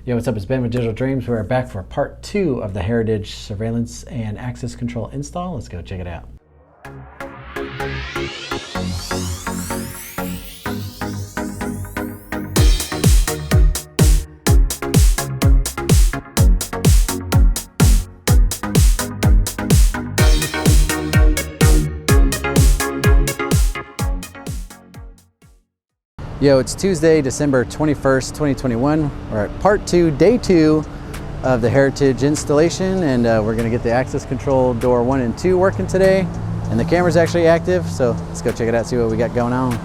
Yo, what's up? It's Ben with Digital Dreams. We're back for part 2 of the Heritage Surveillance and Access Control install. Let's go check it out. Yo, it's Tuesday, December 21st, 2021. We're at part 2, day 2 of the Heritage installation, and we're gonna get the access control door 1 and 2 working today. And the camera's actually active, so let's go check it out, see what we got going on.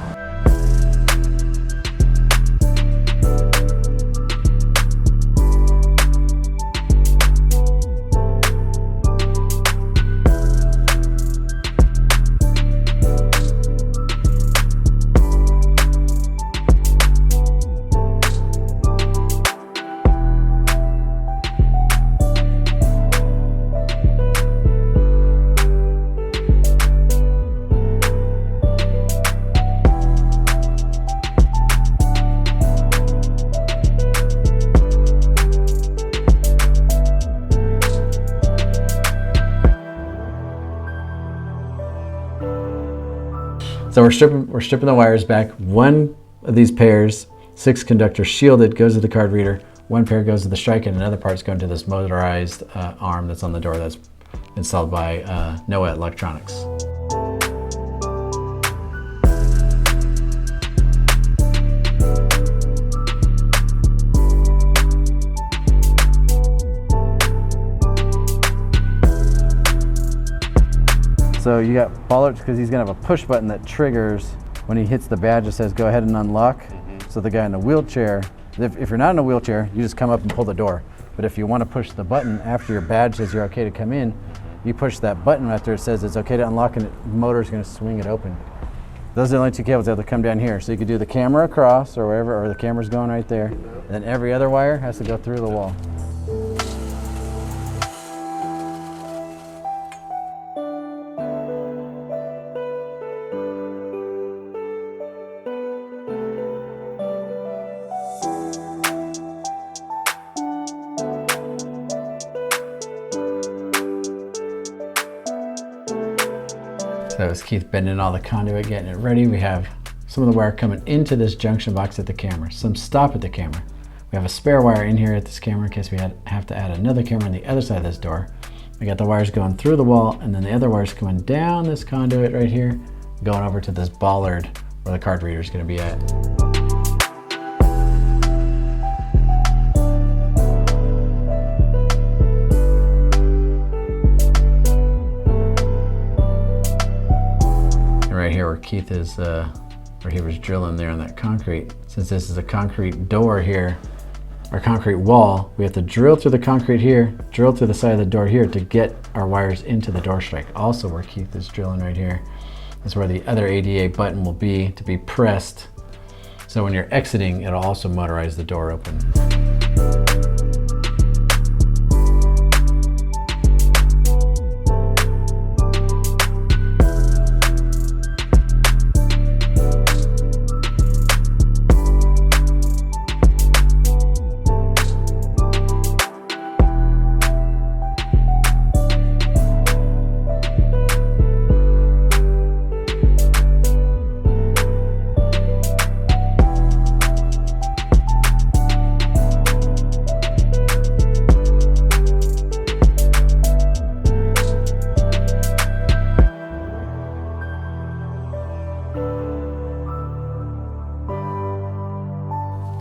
So we're stripping the wires back. One of these pairs, 6 conductor shielded, goes to the card reader. One pair goes to the strike, and another part's going to this motorized arm that's on the door that's installed by NOAA Electronics. So you got Bollards because he's gonna have a push button that triggers when he hits the badge that says go ahead and unlock. So the guy in the wheelchair, if you're not in a wheelchair, you just come up and pull the door. But if you want to push the button after your badge says you're okay to come in, you push that button after it says it's okay to unlock, and the motor's gonna swing it open. Those are the only 2 cables that have to come down here. So you could do the camera across or wherever, or the camera's going right there. And then every other wire has to go through the wall. So that was Keith bending all the conduit, getting it ready. We have some of the wire coming into this junction box at the camera, some stop at the camera. We have a spare wire in here at this camera in case we have to add another camera on the other side of this door. We got the wires going through the wall, and then the other wires coming down this conduit right here, going over to this bollard where the card reader is going to be at. Right here where Keith is, where he was drilling there on that concrete. Since this is a concrete door here, or concrete wall, we have to drill through the concrete here, drill through the side of the door here to get our wires into the door strike. Also where Keith is drilling right here is where the other ADA button will be to be pressed. So when you're exiting, it'll also motorize the door open.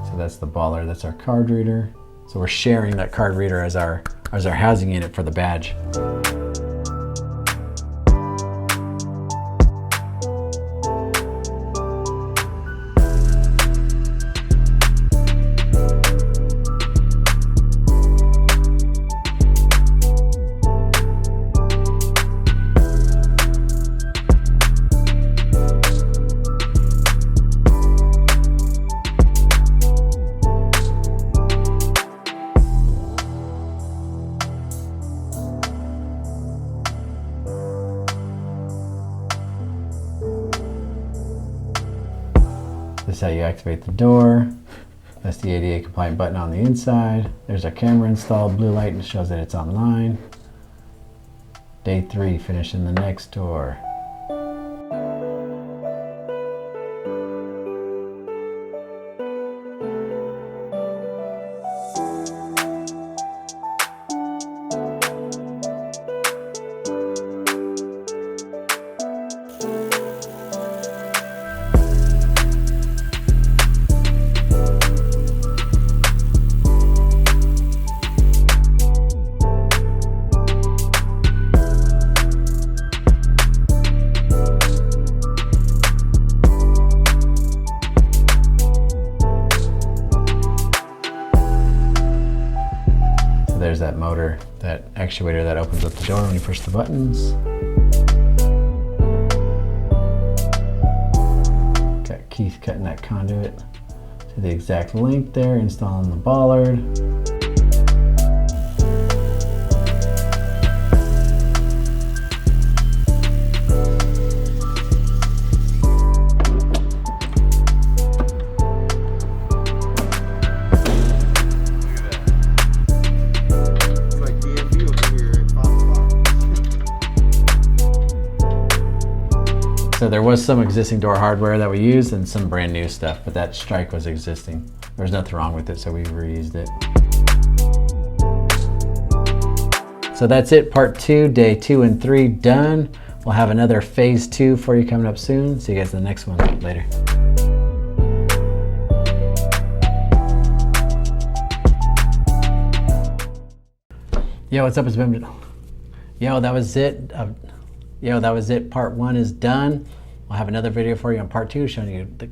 So that's the bollard, that's our card reader. So we're sharing that card reader as our housing unit for the badge. This is how you activate the door. That's the ADA compliant button on the inside. There's our camera installed, blue light, and shows that it's online. Day 3, finishing the next door. There's that motor, that actuator that opens up the door when you push the buttons. Got Keith cutting that conduit to the exact length there, installing the bollard. So there was some existing door hardware that we used and some brand new stuff, but that strike was existing. There was nothing wrong with it, so we reused it. So that's it, part 2, day 2 and 3 done. We'll have another phase 2 for you coming up soon. See you guys in the next one. Later. Yo, what's up? It's been. Yo, that was it. That was it. Part 1 is done. We'll have another video for you on part 2 showing you the